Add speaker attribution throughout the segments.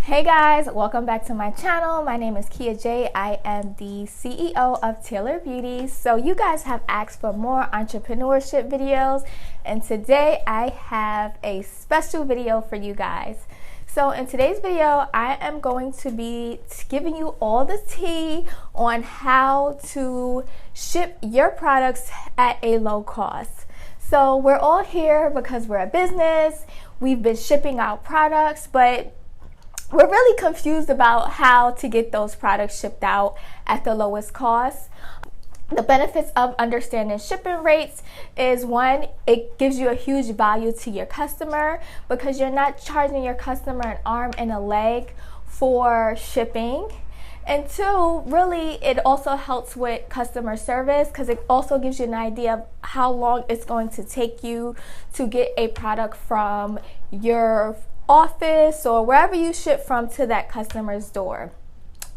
Speaker 1: Hey guys, welcome back to my channel. My name is Kia J. I am the CEO of Taylor Beauty. So you guys have asked for more entrepreneurship videos, and today I have a special video for you guys. So in today's video, I am going to be giving you all the tea on how to ship your products at a low cost. So we're all here because we're a business. We've been shipping out products, but we're really confused about how to get those products shipped out at the lowest cost. The benefits of understanding shipping rates is, one, it gives you a huge value to your customer because you're not charging your customer an arm and a leg for shipping. And two, really, it also helps with customer service because it also gives you an idea of how long it's going to take you to get a product from your office or wherever you ship from to that customer's door.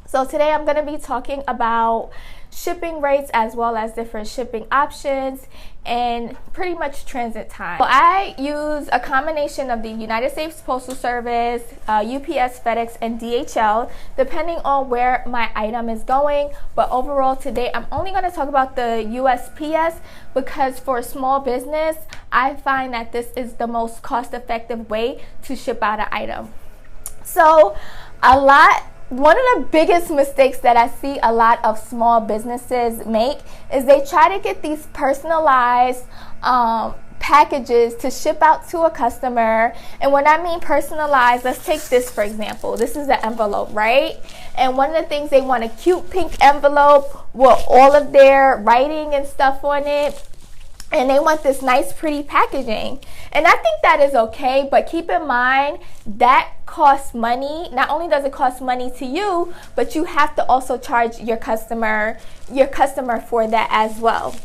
Speaker 1: So today I'm going to be talking about shipping rates as well as different shipping options and pretty much transit time. So I use a combination of the United States Postal Service, UPS, FedEx, and DHL depending on where my item is going. But overall today I'm only going to talk about the USPS because for a small business I find that this is the most cost-effective way to ship out an item. So one of the biggest mistakes that I see a lot of small businesses make is they try to get these personalized packages to ship out to a customer. And when I mean personalized, let's take this for example. This is the envelope, right? And one of the things, they want a cute pink envelope with all of their writing and stuff on it. And they want this nice pretty packaging. And I think that is okay, but keep in mind that costs money. Not only does it cost money to you, but you have to also charge your customer for that as well.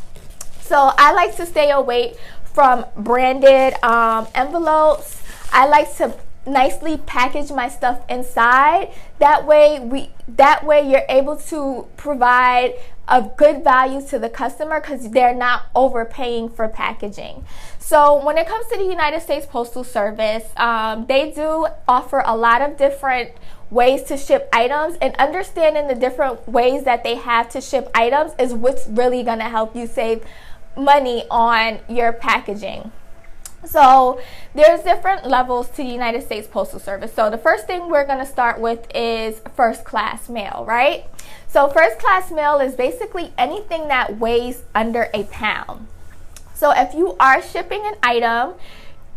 Speaker 1: So I like to stay away from branded envelopes. I like to nicely package my stuff inside. That way you're able to provide a good value to the customer because they're not overpaying for packaging. So when it comes to the United States Postal Service, they do offer a lot of different ways to ship items, and understanding the different ways that they have to ship items is what's really going to help you save money on your packaging. So there's different levels to the United States Postal Service. So the first thing we're going to start with is first class mail, right? So first class mail is basically anything that weighs under a pound. So if you are shipping an item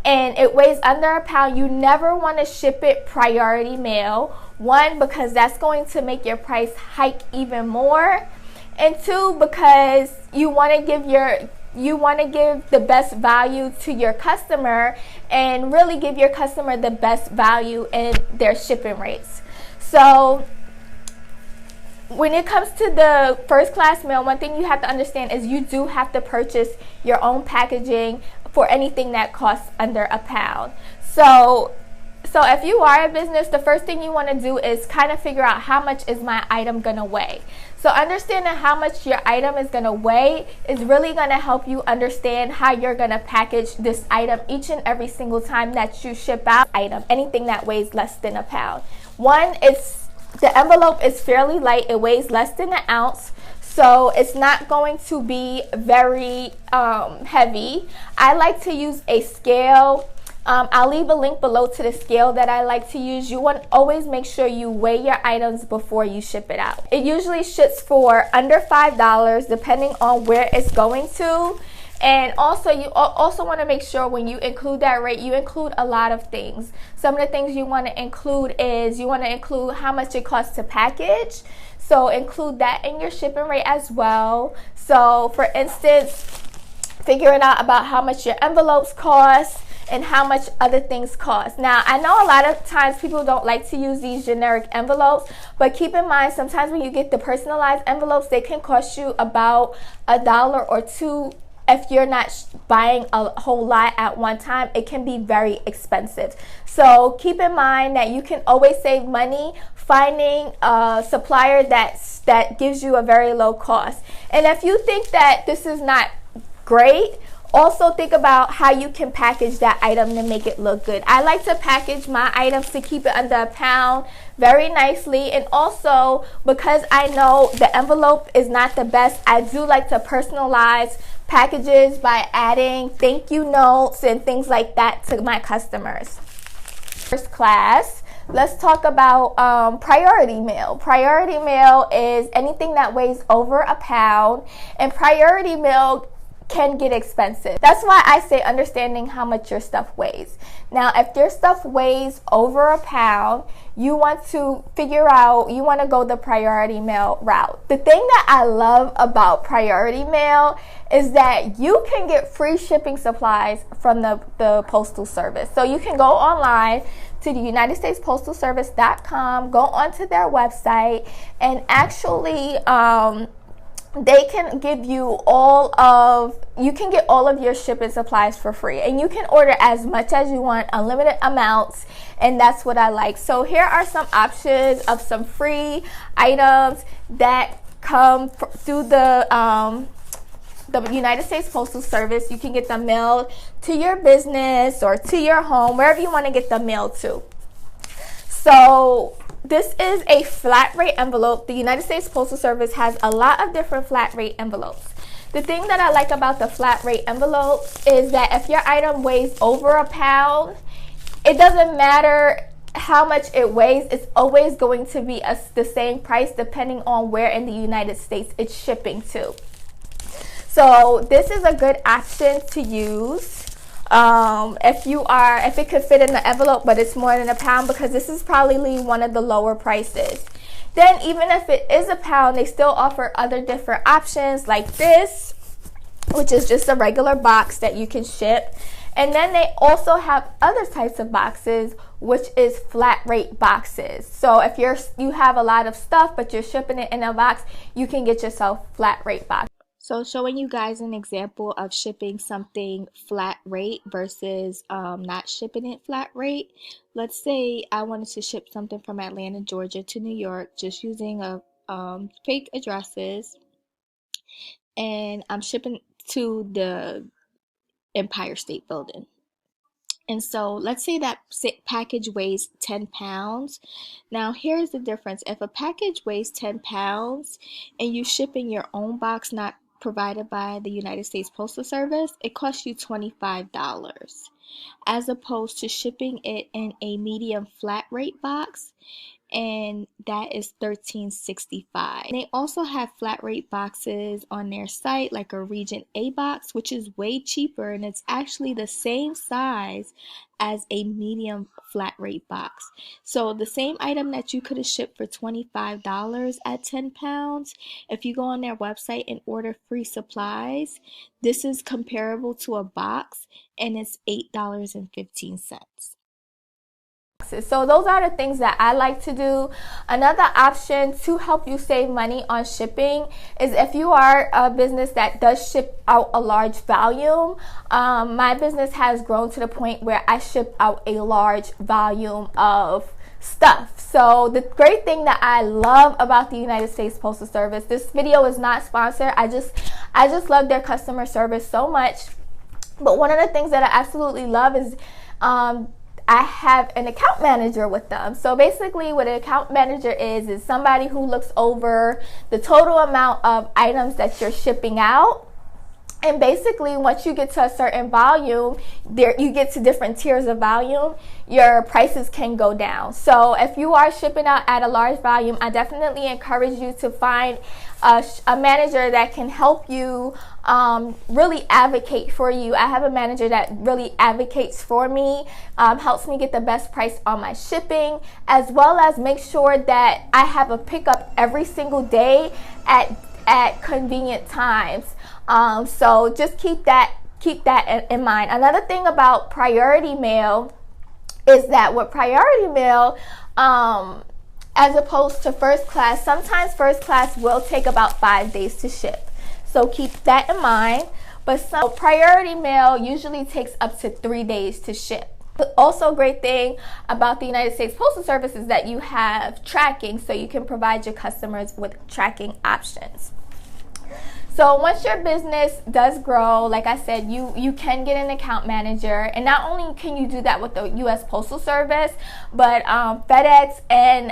Speaker 1: and it weighs under a pound, you never want to ship it priority mail. One, because that's going to make your price hike even more. And two, because you want to give the best value to your customer and really give your customer the best value in their shipping rates. So when it comes to the first class mail, one thing you have to understand is you do have to purchase your own packaging for anything that costs under a pound. So if you are a business, the first thing you want to do is kind of figure out how much is my item going to weigh. So understanding how much your item is going to weigh is really going to help you understand how you're going to package this item each and every single time that you ship out item, anything that weighs less than a pound. One, the envelope is fairly light. It weighs less than an ounce. So it's not going to be very heavy. I like to use a scale. I'll leave a link below to the scale that I like to use. You want to always make sure you weigh your items before you ship it out. It usually ships for under $5 depending on where it's going to. And also, you also want to make sure when you include that rate, you include a lot of things. Some of the things you want to include is you want to include how much it costs to package. So include that in your shipping rate as well. So for instance, figuring out about how much your envelopes cost and how much other things cost. Now, I know a lot of times people don't like to use these generic envelopes, but keep in mind sometimes when you get the personalized envelopes, they can cost you about $1 or $2. If you're not buying a whole lot at one time, it can be very expensive. So keep in mind that you can always save money finding a supplier that gives you a very low cost. And if you think that this is not great, Also think about how you can package that item to make it look good. I like to package my items to keep it under £1 very nicely, and also because I know the envelope is not the best, I do like to personalize packages by adding thank you notes and things like that to my customers. First class, let's talk about priority mail. Priority mail is anything that weighs over £1, and priority mail can get expensive. That's why I say understanding how much your stuff weighs. Now, if your stuff weighs over £1, you want to figure out, you want to go the priority mail route. The thing that I love about priority mail is that you can get free shipping supplies from the Postal Service. So you can go online to the UnitedStatesPostalService.com, go onto their website, and actually they can give you you can get all of your shipping supplies for free, and you can order as much as you want, unlimited amounts, and that's what I like. So here are some options of some free items that come through the United States Postal Service. You can get them mailed to your business or to your home, wherever you want to get them mailed to. So this is a flat rate envelope. The United States Postal Service has a lot of different flat rate envelopes. The thing that I like about the flat rate envelopes is that if your item weighs over £1, it doesn't matter how much it weighs, it's always going to be the same price depending on where in the United States it's shipping to. So this is a good option to use if it could fit in the envelope but it's more than £1, because this is probably one of the lower prices. Then even if it is £1, they still offer other different options like this, which is just a regular box that you can ship. And then they also have other types of boxes, which is flat rate boxes. So if you have a lot of stuff but you're shipping it in a box, you can get yourself flat rate box. So showing you guys an example of shipping something flat rate versus not shipping it flat rate. Let's say I wanted to ship something from Atlanta, Georgia to New York, just using fake addresses, and I'm shipping to the Empire State Building. And so let's say that package weighs 10 pounds. Now here's the difference. If a package weighs 10 pounds and you ship in your own box, not provided by the United States Postal Service, it costs you $25, as opposed to shipping it in a medium flat rate box, and that is $13.65. They also have flat rate boxes on their site, like a Region A box, which is way cheaper, and it's actually the same size as a medium flat rate box. So the same item that you could have shipped for $25 at 10 pounds, if you go on their website and order free supplies, this is comparable to a box, and it's $8.15. So those are the things that I like to do. Another option to help you save money on shipping is if you are a business that does ship out a large volume. My business has grown to the point where I ship out a large volume of stuff. So the great thing that I love about the United States Postal Service, this video is not sponsored, I just love their customer service so much. But one of the things that I absolutely love is I have an account manager with them. So basically what an account manager is somebody who looks over the total amount of items that you're shipping out. And basically, once you get to a certain volume, you get to different tiers of volume, your prices can go down. So if you are shipping out at a large volume, I definitely encourage you to find a manager that can help you really advocate for you. I have a manager that really advocates for me, helps me get the best price on my shipping, as well as make sure that I have a pickup every single day at convenient times. So just keep that in mind. Another thing about priority mail is that with priority mail, as opposed to first class, sometimes first class will take about 5 days to ship. So keep that in mind. But some priority mail usually takes up to 3 days to ship. Also, a great thing about the United States Postal Service is that you have tracking, so you can provide your customers with tracking options. So once your business does grow, like I said, you can get an account manager, and not only can you do that with the U.S. Postal Service, but FedEx and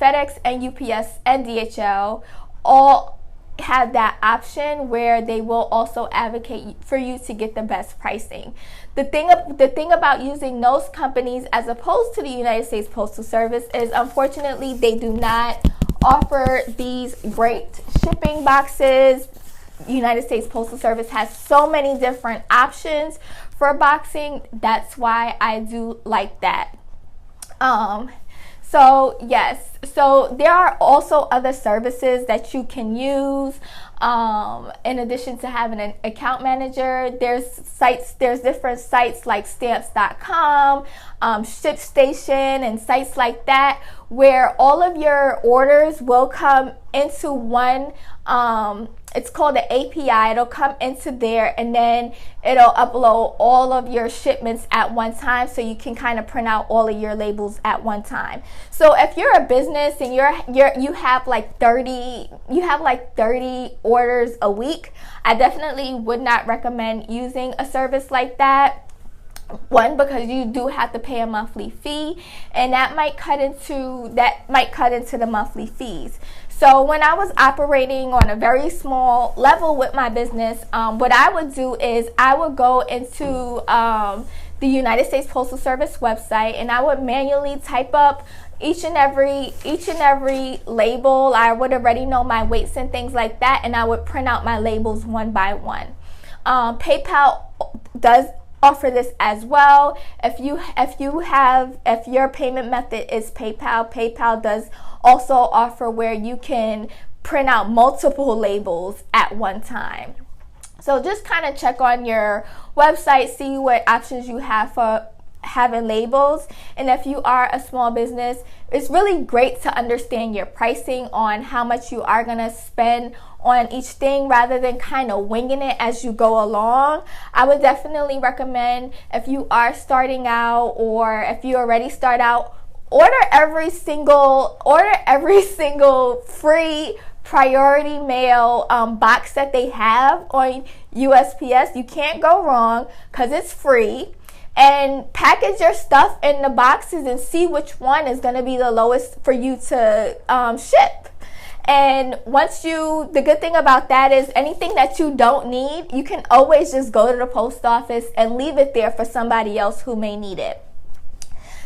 Speaker 1: UPS and DHL all have that option where they will also advocate for you to get the best pricing. The thing about using those companies as opposed to the United States Postal Service is, unfortunately, they do not offer these great shipping boxes. United States Postal Service has so many different options for boxing. That's why I do like that. So yes, so there are also other services that you can use. In addition to having an account manager, there's different sites like stamps.com, ShipStation, and sites like that, where all of your orders will come into one, it's called the API. It'll come into there, and then it'll upload all of your shipments at one time, so you can kind of print out all of your labels at one time. So if you're a business and you have like 30 orders a week, I definitely would not recommend using a service like that. One, because you do have to pay a monthly fee, and that might cut into the monthly fees. So when I was operating on a very small level with my business, what I would do is I would go into the United States Postal Service website, and I would manually type up each and every label. I would already know my weights and things like that, and I would print out my labels one by one. PayPal does offer this as well. If your payment method is PayPal, PayPal does also offer where you can print out multiple labels at one time. So just kind of check on your website, see what options you have for having labels. And if you are a small business, it's really great to understand your pricing on how much you are going to spend on each thing, rather than kind of winging it as you go along. I would definitely recommend, if you are starting out, or if you already start out, order every single free priority mail box that they have on USPS. You can't go wrong because it's free. And package your stuff in the boxes and see which one is going to be the lowest for you to ship. And the good thing about that is, anything that you don't need, you can always just go to the post office and leave it there for somebody else who may need it.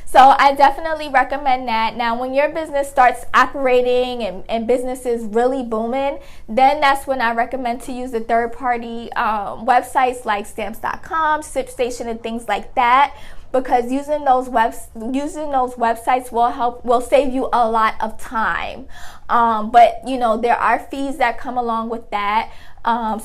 Speaker 1: So I definitely recommend that. Now, when your business starts operating and business is really booming, then that's when I recommend to use the third-party websites like stamps.com, ShipStation, and things like that, because using those websites will save you a lot of time. But there are fees that come along with that.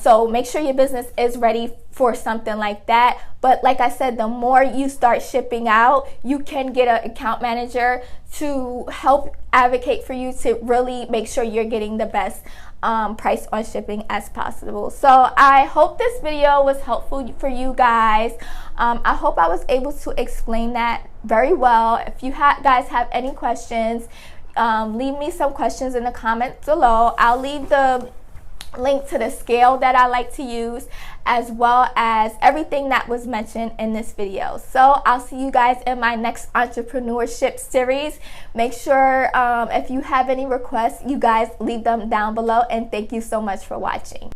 Speaker 1: So make sure your business is ready for something like that. But like I said, the more you start shipping out, you can get an account manager to help advocate for you to really make sure you're getting the best price on shipping as possible. So I hope this video was helpful for you guys. I hope I was able to explain that very well. If you guys have any questions, leave me some questions in the comments below. I'll leave the link to the scale that I like to use, as well as everything that was mentioned in this video. So I'll see you guys in my next entrepreneurship series. Make sure if you have any requests, you guys leave them down below, and thank you so much for watching.